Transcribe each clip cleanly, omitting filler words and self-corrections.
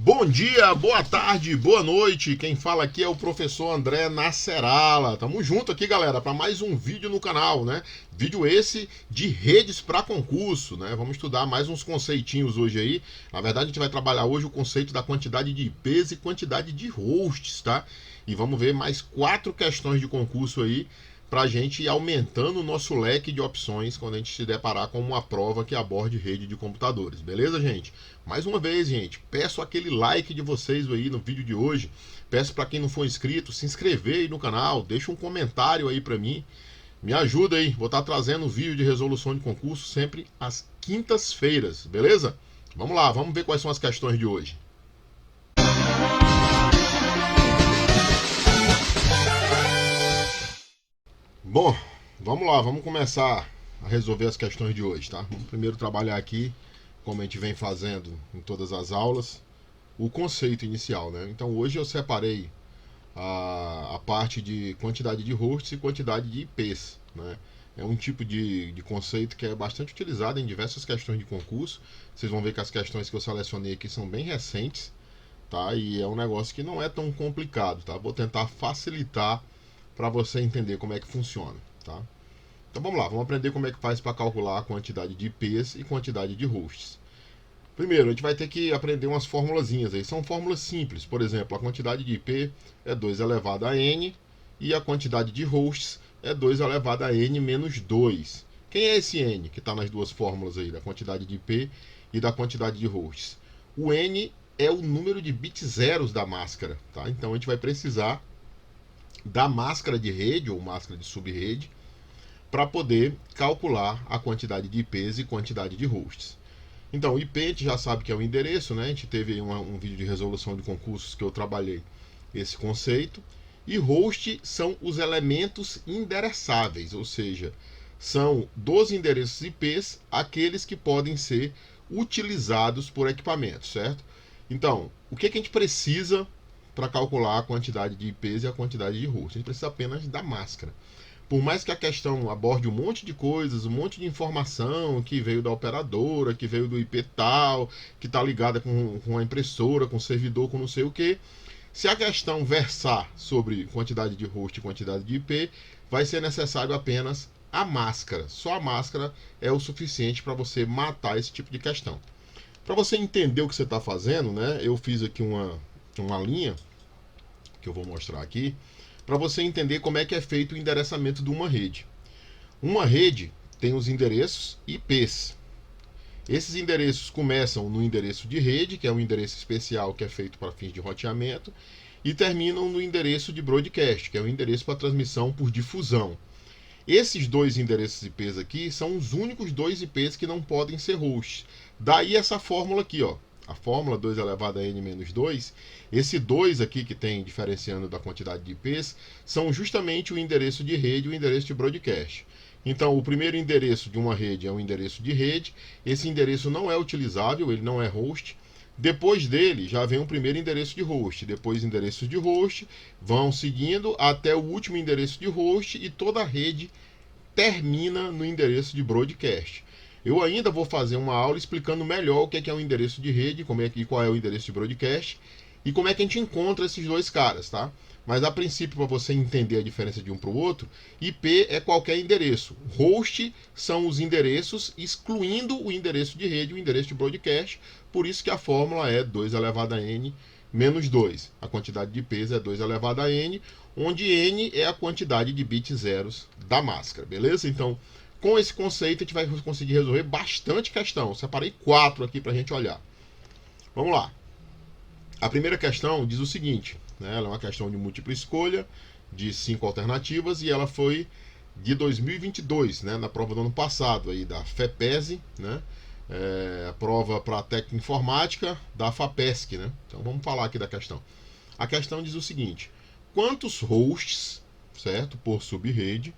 Bom dia, boa tarde, boa noite. Quem fala aqui é o professor André Nascerala. Tamo junto aqui, galera, para mais um vídeo no canal, né? Vídeo esse de redes para concurso, né? Vamos estudar mais uns conceitinhos hoje aí. Na verdade, a gente vai trabalhar hoje o conceito da quantidade de IPs e quantidade de hosts, tá? E vamos ver mais 4 questões de concurso aí para a gente ir aumentando o nosso leque de opções quando a gente se deparar com uma prova que aborde rede de computadores, beleza, gente? Mais uma vez, gente, peço aquele like de vocês aí no vídeo de hoje. Peço para quem não for inscrito, se inscrever aí no canal, deixa um comentário aí para mim. Me ajuda aí, vou estar trazendo vídeo de resolução de concurso sempre às quintas-feiras, beleza? Vamos lá, vamos ver quais são as questões de hoje. Bom, vamos lá, vamos começar a resolver as questões de hoje, tá? Vamos primeiro trabalhar aqui, como a gente vem fazendo em todas as aulas, o conceito inicial, né? Então hoje eu separei a parte de quantidade de hosts e quantidade de IPs, né? É um tipo de conceito que é bastante utilizado em diversas questões de concurso. Vocês vão ver que as questões que eu selecionei aqui são bem recentes, tá? E é um negócio que não é tão complicado, tá? Vou tentar facilitar para você entender como é que funciona, tá? Então vamos lá, vamos aprender como é que faz para calcular a quantidade de IPs e quantidade de hosts. Primeiro, a gente vai ter que aprender umas formulazinhas aí. São fórmulas simples. Por exemplo, a quantidade de IP é 2 elevado a n e a quantidade de hosts é 2 elevado a n menos 2. Quem é esse n que está nas duas fórmulas aí, da quantidade de IP e da quantidade de hosts? O n é o número de bit zeros da máscara, tá? Então a gente vai precisar da máscara de rede ou máscara de subrede para poder calcular a quantidade de IPs e quantidade de hosts. Então, IP a gente já sabe que é o endereço, né? A gente teve aí um vídeo de resolução de concursos que eu trabalhei esse conceito. E host são os elementos endereçáveis, ou seja, são dos endereços IPs aqueles que podem ser utilizados por equipamentos, certo? Então, o que a gente precisa para calcular a quantidade de IPs e a quantidade de hosts? A gente precisa apenas da máscara. Por mais que a questão aborde um monte de coisas, um monte de informação que veio da operadora, que veio do IP tal, que está ligada com a impressora, com o servidor, com não sei o que, se a questão versar sobre quantidade de host e quantidade de IP, vai ser necessário apenas a máscara. Só a máscara é o suficiente para você matar esse tipo de questão. Para você entender o que você está fazendo, né, eu fiz aqui uma linha, que eu vou mostrar aqui, para você entender como é que é feito o endereçamento de uma rede. Uma rede tem os endereços IPs. Esses endereços começam no endereço de rede, que é um endereço especial que é feito para fins de roteamento, e terminam no endereço de broadcast, que é o endereço para transmissão por difusão. Esses dois endereços IPs aqui são os únicos dois IPs que não podem ser hosts. Daí essa fórmula aqui, ó. A fórmula 2 elevado a n menos 2, esse 2 aqui que tem diferenciando da quantidade de IPs, são justamente o endereço de rede e o endereço de broadcast. Então, o primeiro endereço de uma rede é o endereço de rede, esse endereço não é utilizável, ele não é host. Depois dele já vem o primeiro endereço de host, depois endereços de host, vão seguindo até o último endereço de host e toda a rede termina no endereço de broadcast. Eu ainda vou fazer uma aula explicando melhor o que é o endereço de rede, qual é o endereço de broadcast e como é que a gente encontra esses dois caras, tá? Mas a princípio, para você entender a diferença de um para o outro, IP é qualquer endereço. Host são os endereços, excluindo o endereço de rede e o endereço de broadcast. Por isso que a fórmula é 2 elevado a n menos 2. A quantidade de IPs é 2 elevado a n, onde n é a quantidade de bits zeros da máscara, beleza? Então, com esse conceito, a gente vai conseguir resolver bastante questão. Eu separei 4 aqui para a gente olhar. Vamos lá. A primeira questão diz o seguinte, né? Ela é uma questão de múltipla escolha, de 5 alternativas, e ela foi de 2022, né? Na prova do ano passado, aí, da FEPESE, né? A prova para técnica informática da FAPESC, né? Então vamos falar aqui da questão. A questão diz o seguinte: quantos hosts, certo, por subrede,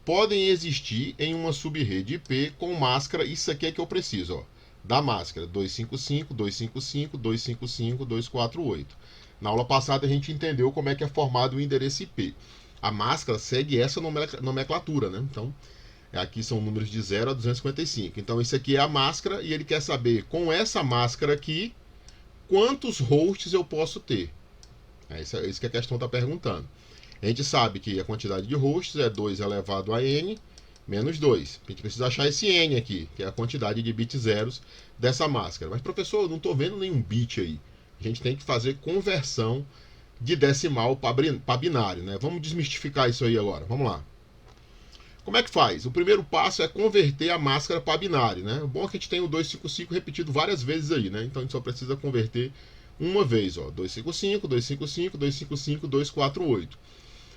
podem existir em uma subrede IP com máscara? Isso aqui é que eu preciso, ó, da máscara 255, 255, 255, 248. Na aula passada a gente entendeu como é que é formado o endereço IP. A máscara segue essa nomenclatura, né? Então, aqui são números de 0 a 255. Então, isso aqui é a máscara e ele quer saber, com essa máscara aqui, quantos hosts eu posso ter. É isso que a questão está perguntando. A gente sabe que a quantidade de hosts é 2 elevado a n menos 2. A gente precisa achar esse n aqui, que é a quantidade de bits zeros dessa máscara. Mas, professor, eu não estou vendo nenhum bit aí. A gente tem que fazer conversão de decimal para binário, né? Vamos desmistificar isso aí agora. Vamos lá. Como é que faz? O primeiro passo é converter a máscara para binário, né? O bom é que a gente tem o 255 repetido várias vezes aí, né? Então a gente só precisa converter uma vez, ó. 255, 255, 255, 248.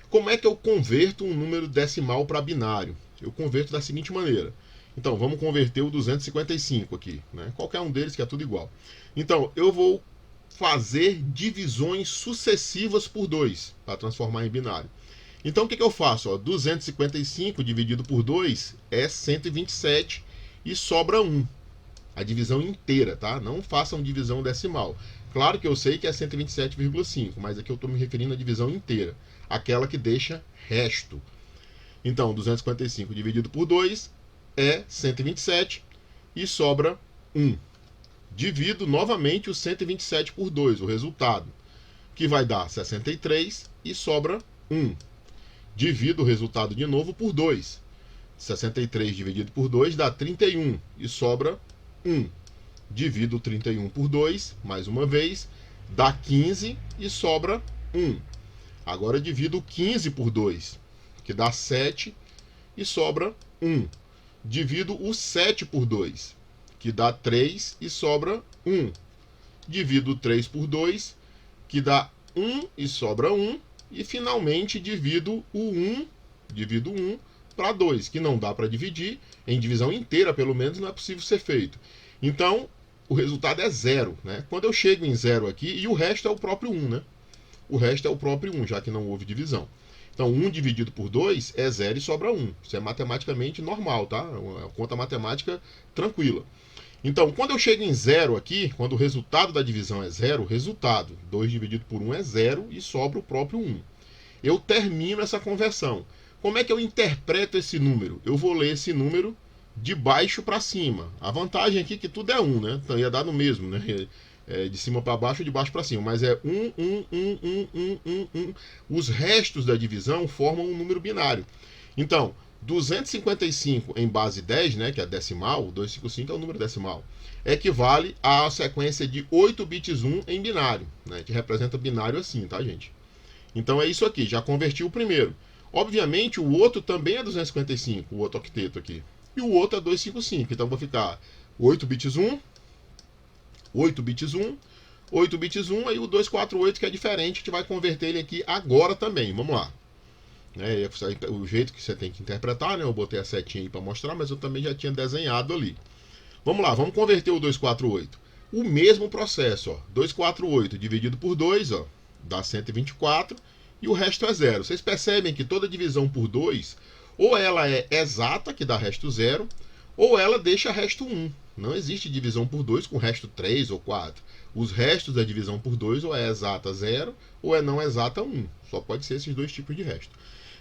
Como é que eu converto um número decimal para binário? Eu converto da seguinte maneira. Então, vamos converter o 255 aqui, né? Qualquer um deles que é tudo igual. Então, eu vou fazer divisões sucessivas por 2 para transformar em binário. Então, o que eu faço? Ó, 255 dividido por 2 é 127 e sobra 1. A divisão inteira, tá? Não façam divisão decimal. Claro que eu sei que é 127,5, mas aqui eu estou me referindo à divisão inteira. Aquela que deixa resto. Então, 255 dividido por 2 é 127 e sobra 1. Divido novamente o 127 por 2, o resultado, que vai dar 63 e sobra 1. Divido o resultado de novo por 2. 63 dividido por 2 dá 31 e sobra 1. Divido 31 por 2, mais uma vez, dá 15 e sobra 1. Agora divido 15 por 2, que dá 7 e sobra 1. Divido o 7 por 2, que dá 3 e sobra 1. Divido 3 por 2, que dá 1 e sobra 1. E finalmente divido o 1 para 2, que não dá para dividir, em divisão inteira pelo menos não é possível ser feito. Então, o resultado é 0, né? Quando eu chego em 0 aqui, e o resto é o próprio 1, né? O resto é o próprio 1, já que não houve divisão. Então, 1 dividido por 2 é 0 e sobra 1. Isso é matematicamente normal, tá? É uma conta matemática tranquila. Então, quando eu chego em 0 aqui, quando o resultado da divisão é 0, o resultado, 2 dividido por 1 é 0 e sobra o próprio 1. Eu termino essa conversão. Como é que eu interpreto esse número? Eu vou ler esse número de baixo para cima. A vantagem aqui é que tudo é 1, né? Então ia dar no mesmo, né? De cima para baixo ou de baixo para cima. Mas é 1, 1, 1, 1, 1, 1, 1. Os restos da divisão formam um número binário. Então, 255 em base 10, né, que é decimal, 255 é o número decimal, equivale à sequência de 8 bits 1 em binário, né, que representa binário assim, tá, gente? Então é isso aqui, já converti o primeiro. Obviamente o outro também é 255, o outro octeto aqui. E o outro é 255, então vou ficar 8 bits 1, 8 bits 1, 8 bits 1, aí o 248 que é diferente, a gente vai converter ele aqui agora também, vamos lá. O jeito que você tem que interpretar, né? Eu botei a setinha aí para mostrar, mas eu também já tinha desenhado ali. Vamos lá, vamos converter o 248. O mesmo processo, ó. 248 dividido por 2, ó, dá 124 e o resto é 0. Vocês percebem que toda divisão por 2, ou ela é exata, que dá resto 0, ou ela deixa resto 1. Não existe divisão por 2 com resto 3 ou 4. Os restos da divisão por 2 ou é exata 0 ou é não exata 1. Só pode ser esses dois tipos de resto.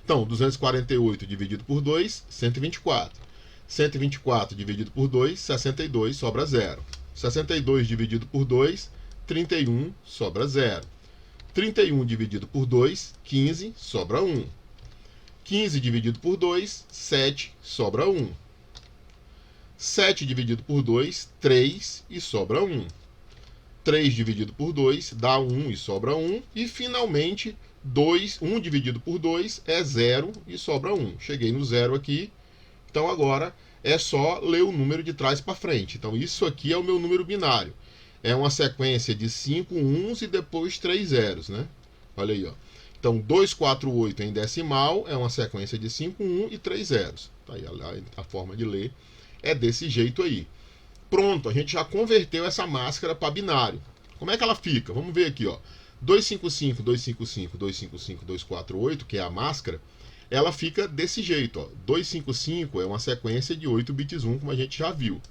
Então, 248 dividido por 2, 124. 124 dividido por 2, 62, sobra 0. 62 dividido por 2, 31, sobra 0. 31 dividido por 2, 15, sobra 1. 15 dividido por 2, 7, sobra 1. 7 dividido por 2, 3 e sobra 1. 3 dividido por 2 dá 1 e sobra 1. E finalmente, 1 dividido por 2 é 0 e sobra 1. Cheguei no 0 aqui. Então agora é só ler o número de trás para frente. Então isso aqui é o meu número binário. É uma sequência de 5 1s e depois 3 zeros, né? Olha aí, ó. Então 248 em decimal é uma sequência de 5 1 e 3 zeros. Tá aí a forma de ler é desse jeito aí. Pronto, a gente já converteu essa máscara para binário. Como é que ela fica? Vamos ver aqui, ó. 255, 255, 255, 248, que é a máscara, ela fica desse jeito, ó. 255 é uma sequência de 8 bits 1, como a gente já viu.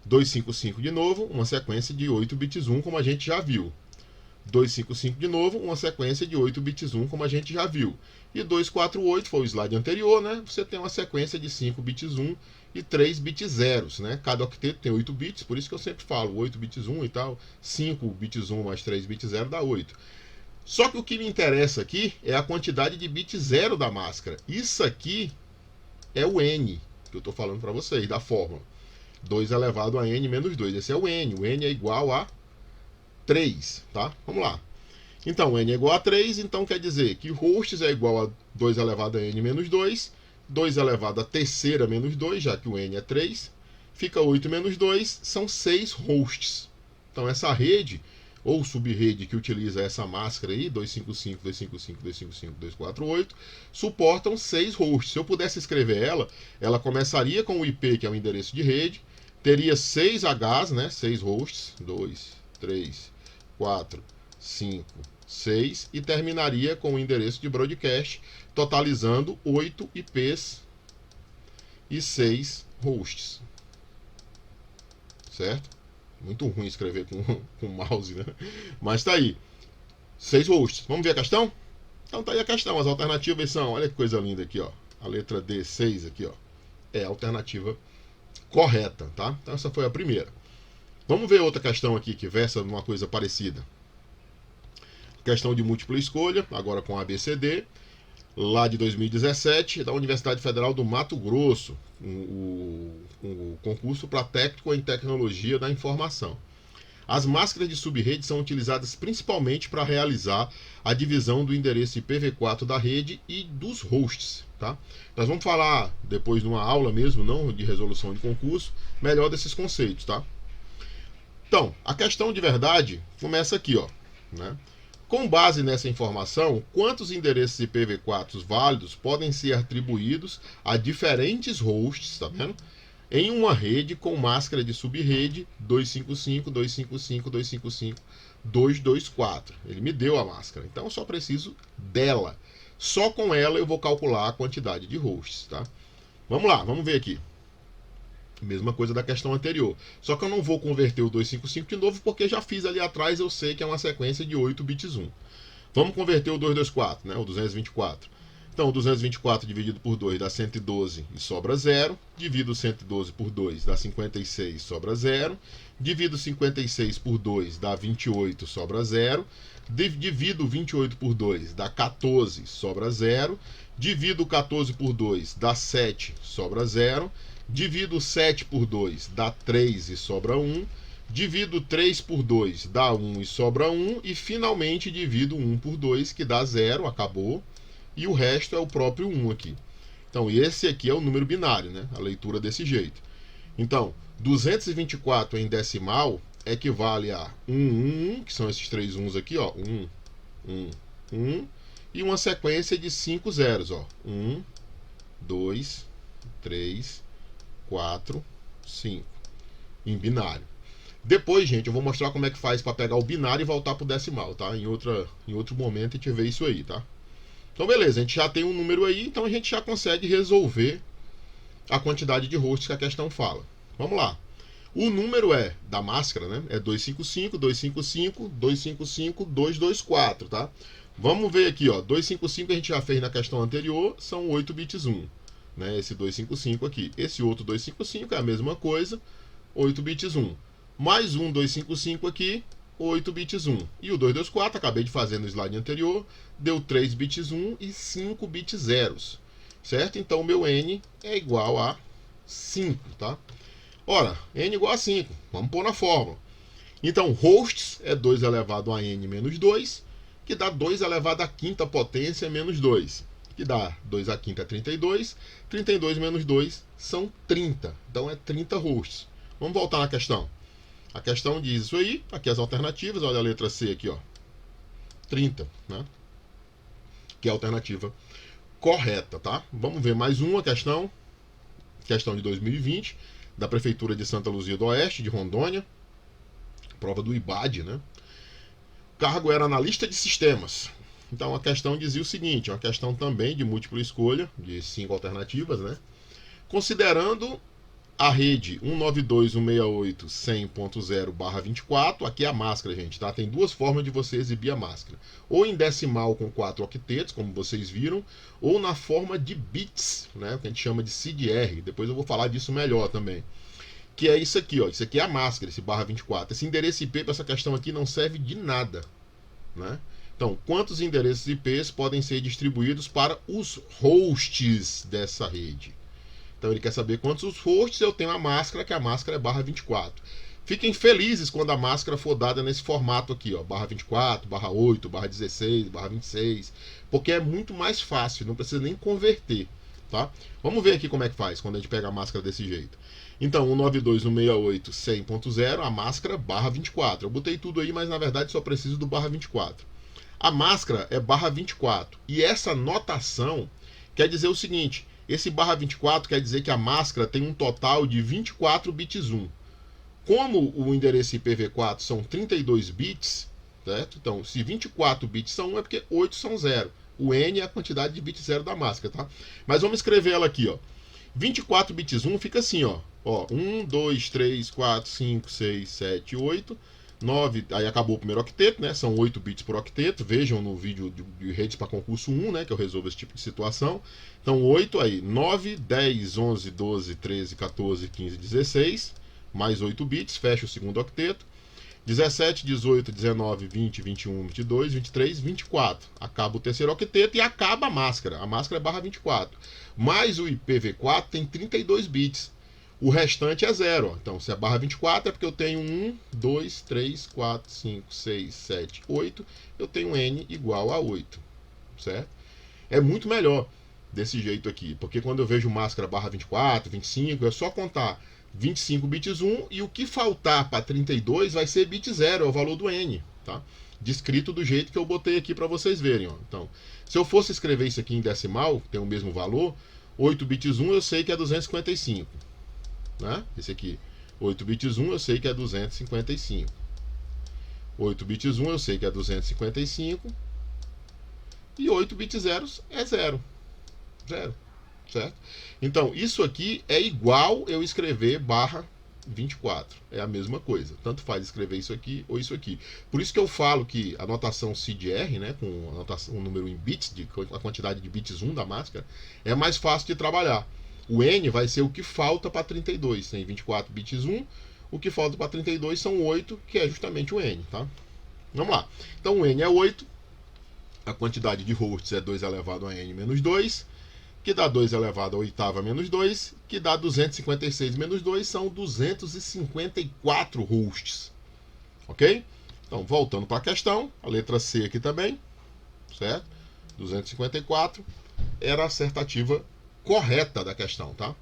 255 de novo, uma sequência de 8 bits 1, como a gente já viu. 255 de novo, uma sequência de 8 bits 1, como a gente já viu. E 248 foi o slide anterior, né? Você tem uma sequência de 5 bits 1 e 3 bits zeros, né? Cada octeto tem 8 bits, por isso que eu sempre falo 8 bits 1 e tal, 5 bits 1 mais 3 bits 0 dá 8. Só que o que me interessa aqui é a quantidade de bit 0 da máscara. Isso aqui é o N, que eu estou falando para vocês, da fórmula. 2 elevado a N menos 2. Esse é o N. O N é igual a 3, tá? Vamos lá. Então, N é igual a 3, então quer dizer que hosts é igual a 2 elevado a N menos 2, 2 elevado a terceira menos 2, já que o N é 3, fica 8 menos 2, são 6 hosts. Então, essa rede, ou subrede que utiliza essa máscara aí, 255, 255, 255, 248, suportam 6 hosts. Se eu pudesse escrever ela, ela começaria com o IP, que é o endereço de rede, teria 6 Hs, né, 6 hosts, 2, 3, 4, 5, 6, e terminaria com o endereço de broadcast, totalizando 8 IPs e 6 hosts. Certo? Muito ruim escrever com mouse, né? Mas tá aí. 6 hosts. Vamos ver a questão? Então tá aí a questão. As alternativas são, olha que coisa linda aqui, ó. A letra D, 6 aqui, ó. É a alternativa correta, tá? Então essa foi a primeira. Vamos ver outra questão aqui que versa numa coisa parecida. Questão de múltipla escolha, agora com ABCD, lá de 2017, da Universidade Federal do Mato Grosso, o concurso para técnico em tecnologia da informação. As máscaras de subrede são utilizadas principalmente para realizar a divisão do endereço IPv4 da rede e dos hosts. Tá? Nós vamos falar depois numa aula mesmo, não de resolução de concurso, melhor desses conceitos. Tá? Então, a questão de verdade começa aqui, ó, né? Com base nessa informação, quantos endereços IPv4 válidos podem ser atribuídos a diferentes hosts, tá vendo? Em uma rede com máscara de subrede 255, 255, 255, 224. Ele me deu a máscara, então eu só preciso dela. Só com ela eu vou calcular a quantidade de hosts, tá? Vamos lá, vamos ver aqui. Mesma coisa da questão anterior. Só que eu não vou converter o 255 de novo, porque já fiz ali atrás, eu sei que é uma sequência de 8 bits 1. Vamos converter o 224, né? O 224. Então, o 224 dividido por 2 dá 112 e sobra 0. Divido 112 por 2 dá 56, sobra 0. Divido 56 por 2 dá 28, sobra 0. Divido 28 por 2 dá 14, sobra 0. Divido 14 por 2 dá 7, sobra 0. Divido 7 por 2 dá 3 e sobra 1. Divido 3 por 2 dá 1 e sobra 1. E finalmente divido 1 por 2, que dá 0, acabou. E o resto é o próprio 1 aqui. Então esse aqui é o número binário, né? A leitura desse jeito. Então, 224 em decimal equivale a 1, 1, 1, que são esses 3 1s aqui, ó. 1, 1, 1. E uma sequência de 5 zeros, ó. 1, 2, 3, 4, 5. Em binário. Depois, gente, eu vou mostrar como é que faz para pegar o binário e voltar para o decimal, tá? Em outro momento a gente vê isso aí, tá? Então, beleza, a gente já tem um número aí, então a gente já consegue resolver a quantidade de hosts que a questão fala. Vamos lá. O número da máscara, né? É 255, 255, 255, 224, tá? Vamos ver aqui, ó. 255 a gente já fez na questão anterior, são 8 bits 1. Né? Esse 255 aqui. Esse outro 255 é a mesma coisa, 8 bits 1. Mais um 255 aqui, 8 bits 1. E o 224, acabei de fazer no slide anterior, deu 3 bits 1 e 5 bits zeros. Certo? Então o meu N é igual a 5, tá? Ora, N igual a 5. Vamos pôr na fórmula. Então, hosts é 2 elevado a N menos 2, que dá 2 elevado à quinta potência menos 2. Que dá 2 à quinta é 32. 32 menos 2 são 30. Então é 30 hosts. Vamos voltar na questão. A questão diz isso aí. Aqui as alternativas. Olha a letra C aqui, ó. 30, né? Que é a alternativa correta, tá? Vamos ver mais uma questão. Questão de 2020, da Prefeitura de Santa Luzia do Oeste, de Rondônia. Prova do IBAD, né? O cargo era analista de sistemas. Então a questão dizia o seguinte, uma questão também de múltipla escolha, de 5 alternativas, né? Considerando A rede 192.168.100.0/24, aqui é a máscara, gente, tá? Tem duas formas de você exibir a máscara. Ou em decimal com 4 octetos, como vocês viram, ou na forma de bits, né? O que a gente chama de CDR. Depois eu vou falar disso melhor também. Que é isso aqui, ó. Isso aqui é a máscara, esse /24. Esse endereço IP para essa questão aqui não serve de nada, né? Então, quantos endereços IPs podem ser distribuídos para os hosts dessa rede? Então ele quer saber quantos hosts eu tenho a máscara, que a máscara é /24. Fiquem felizes quando a máscara for dada nesse formato aqui, ó, /24, /8, /16, /26, porque é muito mais fácil, não precisa nem converter, tá? Vamos ver aqui como é que faz quando a gente pega a máscara desse jeito. Então, 192.168.100.0, a máscara /24. Eu botei tudo aí, mas na verdade só preciso do /24. A máscara é /24 e essa notação quer dizer o seguinte: esse /24 quer dizer que a máscara tem um total de 24 bits 1. Como o endereço IPv4 são 32 bits, certo? Então, se 24 bits são 1 é porque 8 são 0. O N é a quantidade de bits 0 da máscara, tá? Mas vamos escrever ela aqui, ó. 24 bits 1 fica assim, ó. 1, 2, 3, 4, 5, 6, 7, 8... 9, aí acabou o primeiro octeto, né? São 8 bits por octeto. Vejam no vídeo de redes para concurso 1, né? Que eu resolvo esse tipo de situação. Então 8 aí, 9, 10, 11, 12, 13, 14, 15, 16. Mais 8 bits, fecha o segundo octeto. 17, 18, 19, 20, 21, 22, 23, 24. Acaba o terceiro octeto e acaba a máscara. A máscara é /24. Mas o IPv4 tem 32 bits. O restante é 0. Então, se é /24 é porque eu tenho 1, 2, 3, 4, 5, 6, 7, 8. Eu tenho N igual a 8. Certo? É muito melhor desse jeito aqui. Porque quando eu vejo máscara /24, 25, é só contar 25 bits 1 e o que faltar para 32 vai ser bit 0, é o valor do N. Tá? Descrito do jeito que eu botei aqui para vocês verem. Ó. Então, se eu fosse escrever isso aqui em decimal, que tem o mesmo valor, 8 bits 1 eu sei que é 255. Né? Esse aqui, 8 bits 1 eu sei que é 255. 8 bits 1 eu sei que é 255. E 8 bits 0 é 0. 0. Certo? Então, isso aqui é igual eu escrever /24. É a mesma coisa. Tanto faz escrever isso aqui ou isso aqui. Por isso que eu falo que a notação CDR, né, com a notação, um número em bits, a quantidade de bits 1 da máscara, é mais fácil de trabalhar. O N vai ser o que falta para 32. Tem 24 bits 1. O que falta para 32 são 8, que é justamente o N. Tá? Vamos lá. Então o N é 8. A quantidade de hosts é 2 elevado a N menos 2. Que dá 2 elevado a oitava menos 2. Que dá 256 menos 2. São 254 hosts. Ok? Então, voltando para a questão. A letra C aqui também. Certo? 254 era a acertativa correta da questão, tá?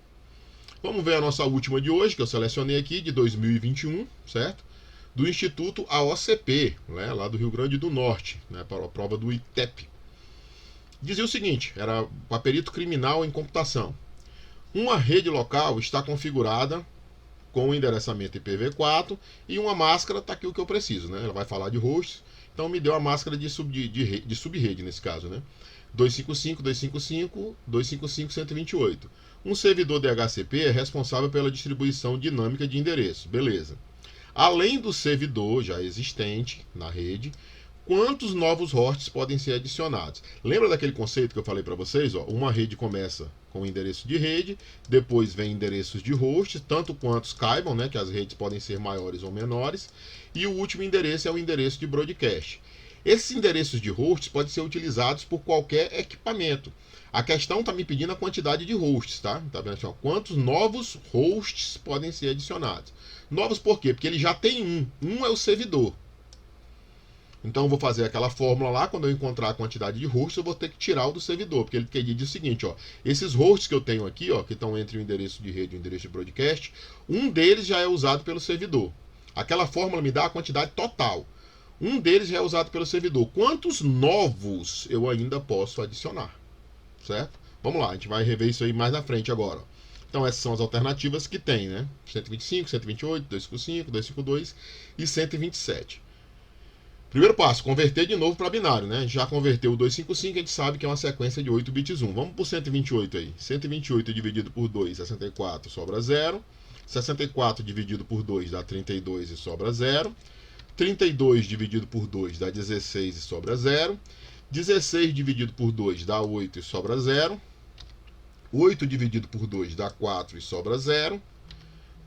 Vamos ver a nossa última de hoje, que eu selecionei aqui, de 2021, certo? Do Instituto AOCP, né, lá do Rio Grande do Norte, né, para a prova do ITEP. Dizia o seguinte, era para perito criminal em computação. Uma rede local está configurada com o endereçamento IPv4 e uma máscara, está aqui o que eu preciso, né? Ela vai falar de hosts, então me deu a máscara de subrede nesse caso, né? 255, 255, 255, 128. Um servidor DHCP é responsável pela distribuição dinâmica de endereços. Beleza. Além do servidor já existente na rede, quantos novos hosts podem ser adicionados? Lembra daquele conceito que eu falei para vocês? Ó? Uma rede começa com o endereço de rede, depois vem endereços de hosts, tanto quantos caibam, né, que as redes podem ser maiores ou menores, e o último endereço é o endereço de broadcast. Esses endereços de hosts podem ser utilizados por qualquer equipamento. A questão está me pedindo a quantidade de hosts, tá? Tá vendo assim, ó, quantos novos hosts podem ser adicionados? Novos por quê? Porque ele já tem um. Um é o servidor. Então eu vou fazer aquela fórmula lá, quando eu encontrar a quantidade de hosts, eu vou ter que tirar o do servidor, porque ele diz o seguinte, ó, esses hosts que eu tenho aqui, ó, que estão entre o endereço de rede e o endereço de broadcast, um deles já é usado pelo servidor. Aquela fórmula me dá a quantidade total. Um deles já é usado pelo servidor. Quantos novos eu ainda posso adicionar? Certo? Vamos lá, a gente vai rever isso aí mais na frente agora. Então essas são as alternativas que tem, né? 125, 128, 255, 252 e 127. Primeiro passo, converter de novo para binário, né? Já converteu o 255, a gente sabe que é uma sequência de 8 bits 1. Vamos para o 128 aí. 128 dividido por 2, 64, sobra 0. 64 dividido por 2 dá 32 e sobra 0. 32 dividido por 2 dá 16 e sobra 0. 16 dividido por 2 dá 8 e sobra 0. 8 dividido por 2 dá 4 e sobra 0.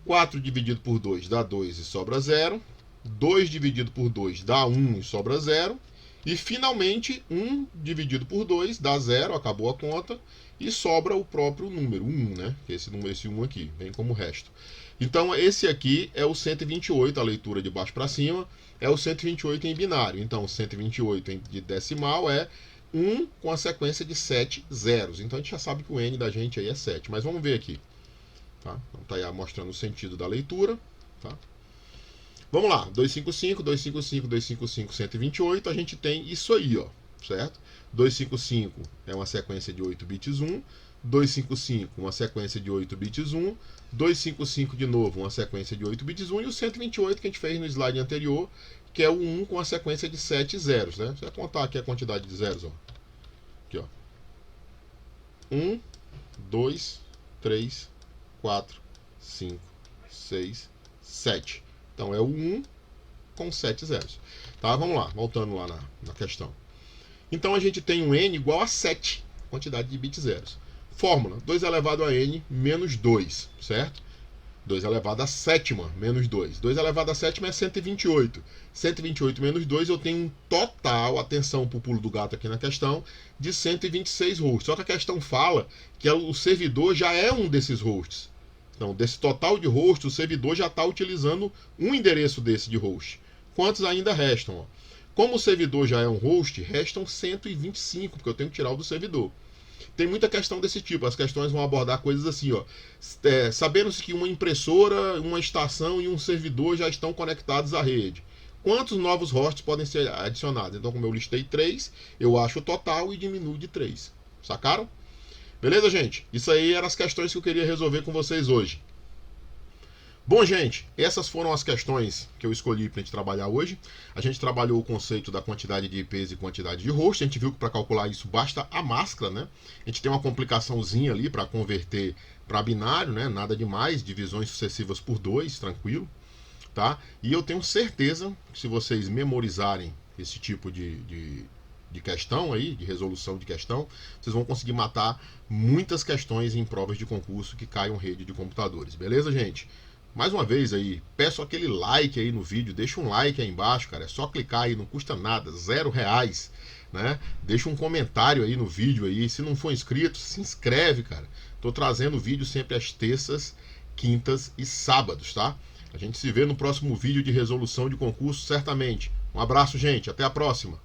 4 dividido por 2 dá 2 e sobra 0. 2 dividido por 2 dá 1 e sobra 0. E finalmente 1 dividido por 2 dá 0, acabou a conta, e sobra o próprio número, 1, né? Esse 1 aqui, vem como resto. Então esse aqui é o 128, a leitura de baixo para cima, é o 128 em binário. Então 128 de decimal é 1 com a sequência de 7 zeros. Então a gente já sabe que o N da gente aí é 7, mas vamos ver aqui. Tá? Então tá aí mostrando o sentido da leitura, tá? Vamos lá, 255, 255, 255, 128, a gente tem isso aí, ó, certo? 255 é uma sequência de 8 bits 1, 255 uma sequência de 8 bits 1, 255 de novo uma sequência de 8 bits 1 e o 128 que a gente fez no slide anterior, que é o 1 com a sequência de 7 zeros, né? Você vai contar aqui a quantidade de zeros, ó. Aqui, ó. 1, 2, 3, 4, 5, 6, 7. Então é o 1 com 7 zeros. Tá, vamos lá, voltando lá na questão. Então a gente tem um n igual a 7, quantidade de bits zeros. Fórmula, 2 elevado a n menos 2, certo? 2 elevado a sétima menos 2. 2 elevado a sétima é 128. 128 menos 2 eu tenho um total, atenção para o pulo do gato aqui na questão, de 126 hosts. Só que a questão fala que o servidor já é um desses hosts. Então, desse total de hosts, o servidor já está utilizando um endereço desse de host. Quantos ainda restam? Ó? Como o servidor já é um host, restam 125, porque eu tenho que tirar o do servidor. Tem muita questão desse tipo. As questões vão abordar coisas assim, ó. Sabendo-se que uma impressora, uma estação e um servidor já estão conectados à rede. Quantos novos hosts podem ser adicionados? Então, como eu listei 3, eu acho o total e diminuo de 3. Sacaram? Beleza, gente? Isso aí eram as questões que eu queria resolver com vocês hoje. Bom, gente, essas foram as questões que eu escolhi para a gente trabalhar hoje. A gente trabalhou o conceito da quantidade de IPs e quantidade de hosts. A gente viu que para calcular isso basta a máscara, né? A gente tem uma complicaçãozinha ali para converter para binário, né? Nada demais, divisões sucessivas por 2, tranquilo. Tá? E eu tenho certeza que se vocês memorizarem esse tipo de questão aí, de resolução de questão, vocês vão conseguir matar muitas questões em provas de concurso que caiam rede de computadores, beleza, gente? Mais uma vez aí, peço aquele like aí no vídeo, deixa um like aí embaixo, cara, é só clicar aí, não custa nada, R$0, né? Deixa um comentário aí no vídeo aí, se não for inscrito, se inscreve, cara. Tô trazendo vídeo sempre às terças, quintas e sábados, tá? A gente se vê no próximo vídeo de resolução de concurso, certamente. Um abraço, gente, até a próxima.